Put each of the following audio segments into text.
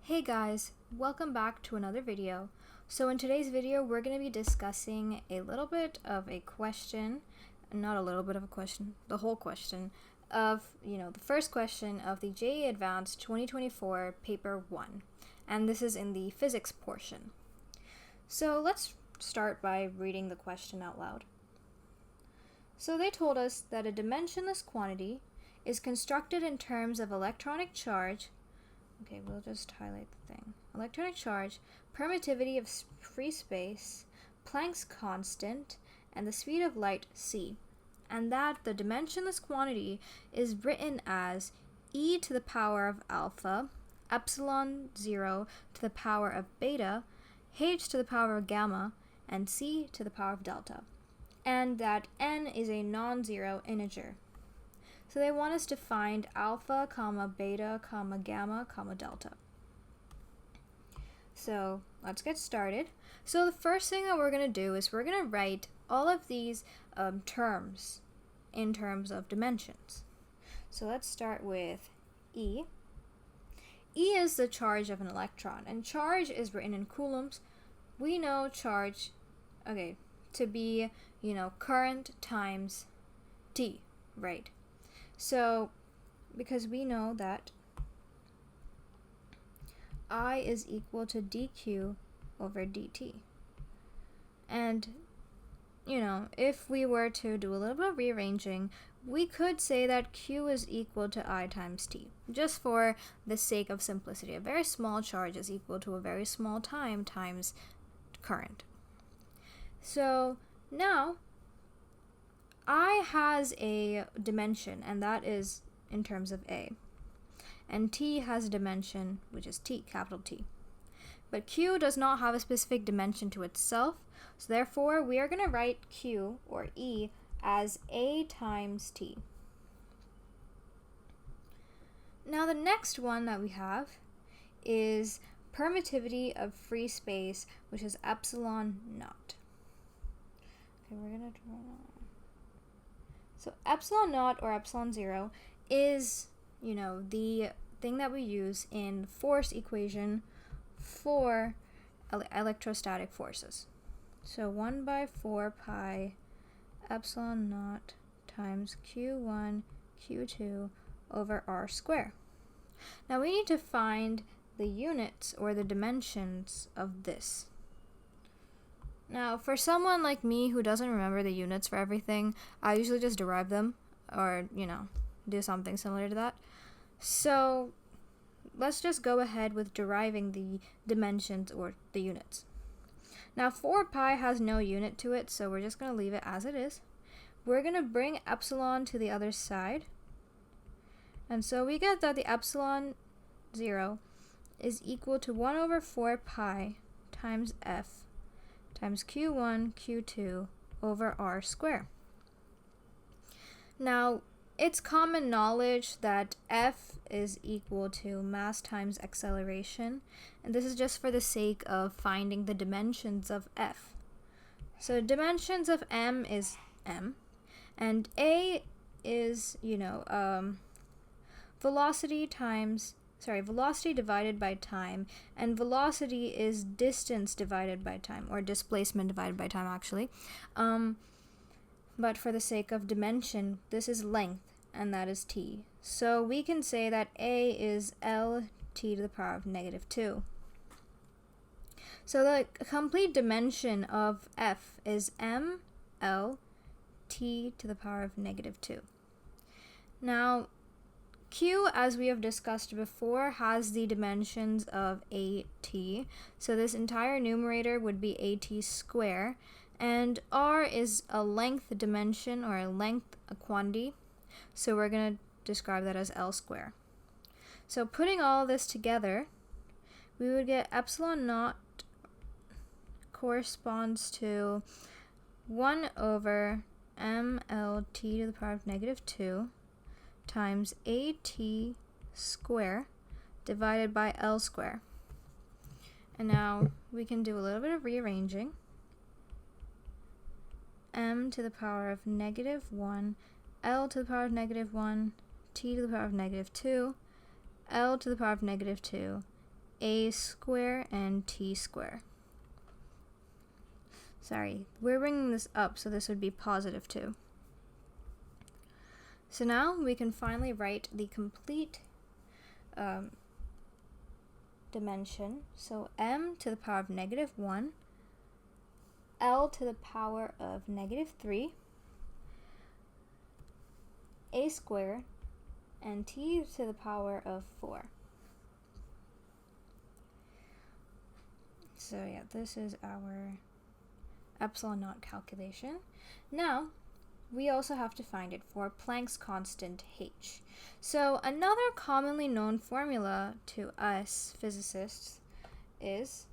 Hey guys, welcome back to another video. So in today's video, we're going to be discussing a little bit of a question, not a little bit of a question, the whole question of, the first question of the JEE Advanced 2024 paper 1. And this is in the physics portion. So let's start by reading the question out loud. So they told us that a dimensionless quantity is constructed in terms of electronic charge. Okay, we'll just highlight the thing. Electronic charge, permittivity of free space, Planck's constant, and the speed of light c. And that the dimensionless quantity is written as e to the power of alpha, epsilon 0 to the power of beta, h to the power of gamma, and c to the power of delta. And that n is a non-zero integer. So they want us to find alpha, beta, gamma, delta. So let's get started. So the first thing that we're going to do is we're going to write all of these terms in terms of dimensions. So let's start with E. E is the charge of an electron, and charge is written in coulombs. We know charge, to be, current times T, right? So, because we know that I is equal to dq over dt. And, if we were to do a little bit of rearranging, we could say that q is equal to I times t, just for the sake of simplicity. A very small charge is equal to a very small time times current. So, now, I has a dimension, and that is in terms of A. And T has a dimension, which is T, capital T. But Q does not have a specific dimension to itself, so therefore we are going to write Q, or E, as A times T. Now the next one that we have is permittivity of free space, which is epsilon naught. Okay, we're going to draw that. So epsilon naught or epsilon 0 is, the thing that we use in force equation for electrostatic forces. So 1 by 4 pi epsilon naught times q1, q2 over r squared. Now we need to find the units or the dimensions of this. Now, for someone like me who doesn't remember the units for everything, I usually just derive them or, do something similar to that. So, let's just go ahead with deriving the dimensions or the units. Now, 4 pi has no unit to it, so we're just going to leave it as it is. We're going to bring epsilon to the other side. And so we get that the epsilon 0 is equal to 1 over 4 pi times f times q1, q2 over r squared. Now, it's common knowledge that F is equal to mass times acceleration, and this is just for the sake of finding the dimensions of F. So dimensions of m is m, and A is, velocity divided by time, and velocity is distance divided by time, or displacement divided by time, actually. But for the sake of dimension, this is length, and that is t. So we can say that A is Lt to the power of -2. So the complete dimension of F is mL t to the power of -2. Now, Q, as we have discussed before, has the dimensions of AT, so this entire numerator would be AT squared, and R is a length dimension, or a length quantity, so we're going to describe that as L squared. So putting all this together, we would get epsilon naught corresponds to 1 over mLt to the power of -2 times AT squared divided by L squared. And now we can do a little bit of rearranging. M to the power of -1, L to the power of -1, T to the power of -2, L to the power of -2, a square and t square. Sorry, we're bringing this up, so this would be positive 2. So now we can finally write the complete dimension. So m to the power of negative 1, L to the power of negative 3, a squared, and t to the power of 4. So yeah, this is our epsilon naught calculation. Now, we also have to find it for Planck's constant h. So another commonly known formula to us physicists is,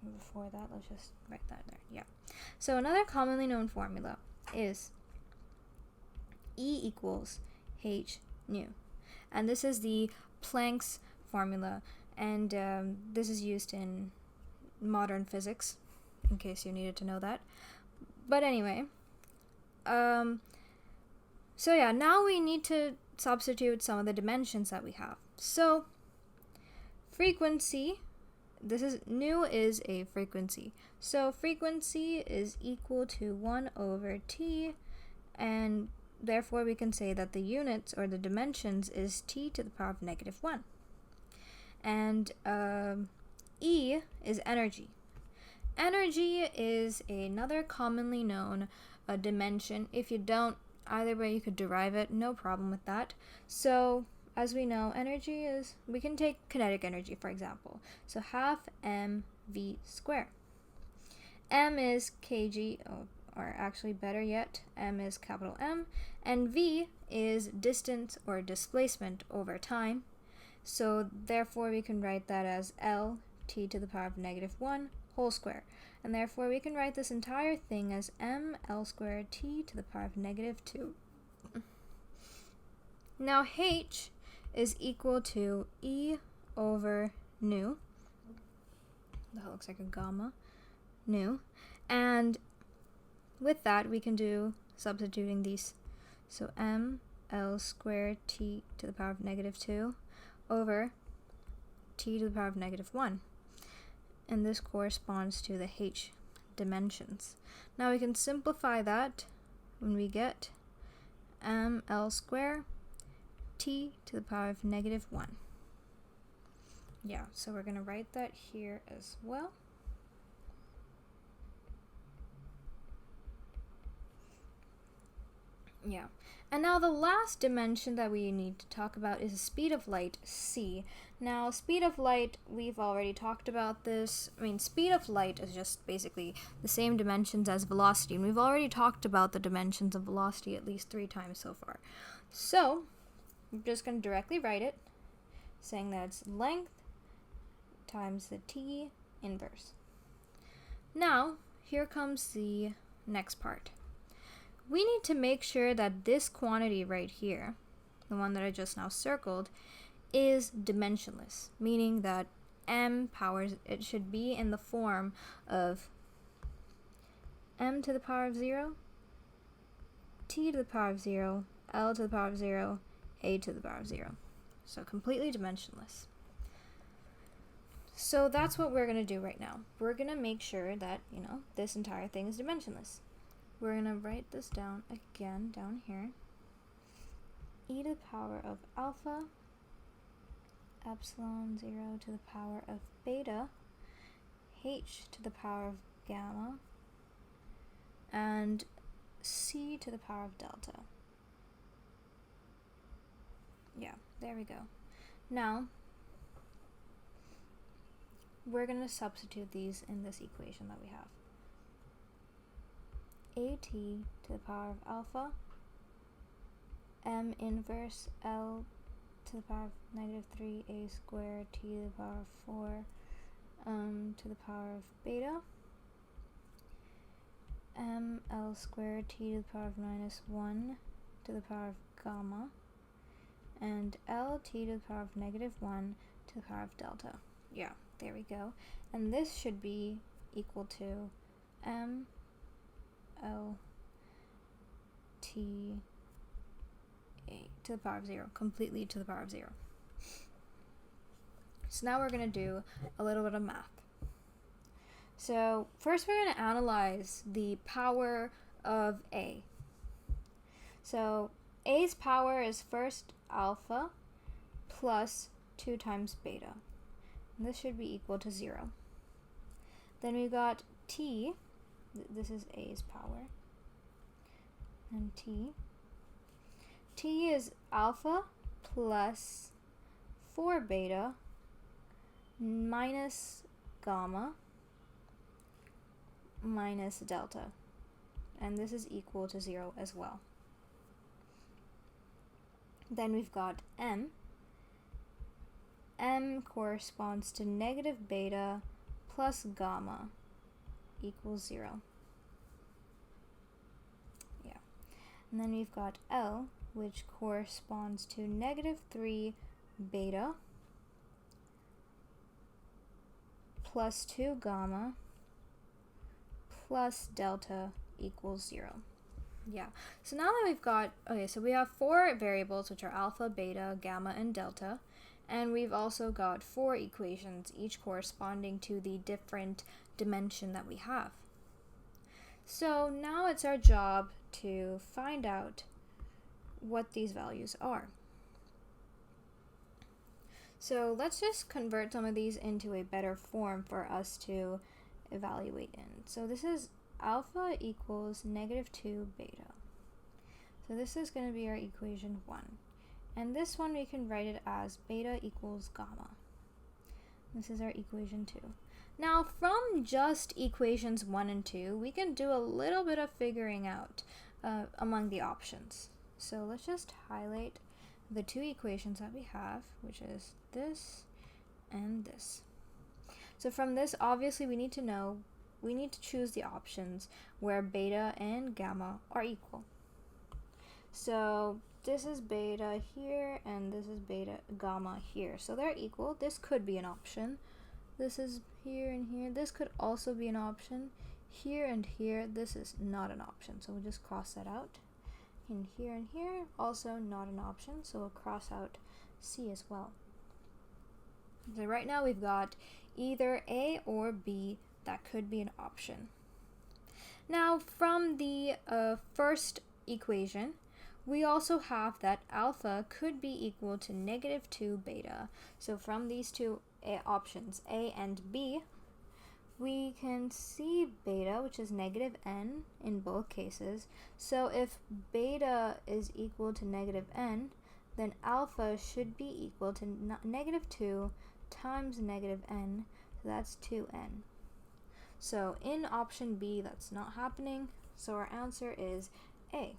before that, let's just write that there. Yeah. So another commonly known formula is E equals h nu. And this is the Planck's formula, and this is used in modern physics, in case you needed to know that. But anyway, so yeah, now we need to substitute some of the dimensions that we have. So frequency, this is nu is a frequency. So frequency is equal to 1 over t, and therefore we can say that the units or the dimensions is t to the power of negative 1. And E is energy. Energy is another commonly known dimension. If you don't, either way you could derive it, no problem with that. So as we know, energy is, we can take kinetic energy for example. So half mv squared. M is kg, or actually better yet, m is capital M, and v is distance or displacement over time. So therefore we can write that as L t to the power of negative 1 whole square. And therefore we can write this entire thing as m L squared t to the power of negative 2. Now h is equal to E over nu. That looks like a gamma. Nu. And with that we can do substituting these. So m L squared t to the power of negative 2 over t to the power of negative 1. And this corresponds to the h dimensions. Now we can simplify that when we get m L squared t to the power of negative 1. Yeah, so we're going to write that here as well. Yeah. And now the last dimension that we need to talk about is the speed of light, c. Now, speed of light, we've already talked about this. I mean, speed of light is just basically the same dimensions as velocity, and we've already talked about the dimensions of velocity at least 3 times so far. So, I'm just going to directly write it, saying that it's length times the t inverse. Now, here comes the next part. We need to make sure that this quantity right here, the one that I just now circled, is dimensionless, meaning that m powers, it should be in the form of m to the power of 0, t to the power of 0, L to the power of 0, a to the power of 0. So completely dimensionless. So that's what we're going to do right now. We're going to make sure that, this entire thing is dimensionless. We're going to write this down again down here. E to the power of alpha, epsilon 0 to the power of beta, h to the power of gamma, and c to the power of delta. Yeah, there we go. Now, we're going to substitute these in this equation that we have. At to the power of alpha, m inverse L to the power of negative 3a squared t to the power of 4 to the power of beta, m L squared t to the power of minus 1 to the power of gamma, and L t to the power of negative 1 to the power of delta. Yeah, there we go. And this should be equal to m L t a to the power of 0, completely to the power of 0. So now we're going to do a little bit of math. So first we're going to analyze the power of A. So A's power is first alpha plus 2 times beta. And this should be equal to 0. Then we got T, this is A's power, and T. T is alpha plus 4 beta minus gamma minus delta. And this is equal to 0 as well. Then we've got M. M corresponds to negative beta plus gamma equals 0. Yeah. And then we've got L, which corresponds to negative 3 beta plus 2 gamma plus delta equals 0. Yeah, so now that we've got, so we have 4 variables, which are alpha, beta, gamma, and delta, and we've also got 4 equations, each corresponding to the different dimension that we have. So now it's our job to find out what these values are. So let's just convert some of these into a better form for us to evaluate in. So this is alpha equals negative 2 beta. So this is going to be our equation 1. And this one we can write it as beta equals gamma. This is our equation 2. Now from just equations 1 and 2, we can do a little bit of figuring out among the options. So let's just highlight the 2 equations that we have, which is this and this. So from this, obviously we need to choose the options where beta and gamma are equal. So this is beta here and this is beta gamma here. So they're equal. This could be an option. This is here and here. This could also be an option. Here and here, this is not an option. So we'll just cross that out. And here, also not an option. So we'll cross out C as well. So right now we've got either A or B that could be an option. Now from the first equation, we also have that alpha could be equal to negative 2 beta. So from these 2 options, A and B, we can see beta, which is negative n in both cases. So if beta is equal to negative n, then alpha should be equal to negative 2 times negative n, so that's 2n. So in option B, that's not happening, so our answer is A.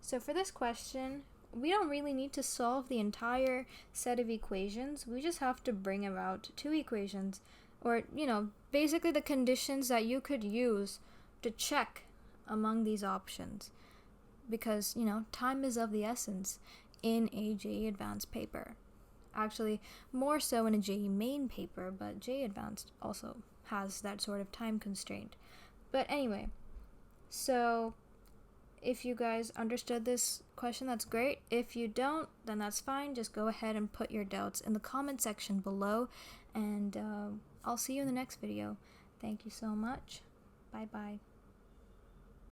So for this question, we don't really need to solve the entire set of equations. We just have to bring about 2 equations, or, basically the conditions that you could use to check among these options. Because, time is of the essence in a JEE Advanced paper. Actually, more so in a JEE Main paper, but JEE Advanced also has that sort of time constraint. But anyway, so if you guys understood this question, that's great. If you don't, then that's fine. Just go ahead and put your doubts in the comment section below, and I'll see you in the next video. Thank you so much. Bye-bye.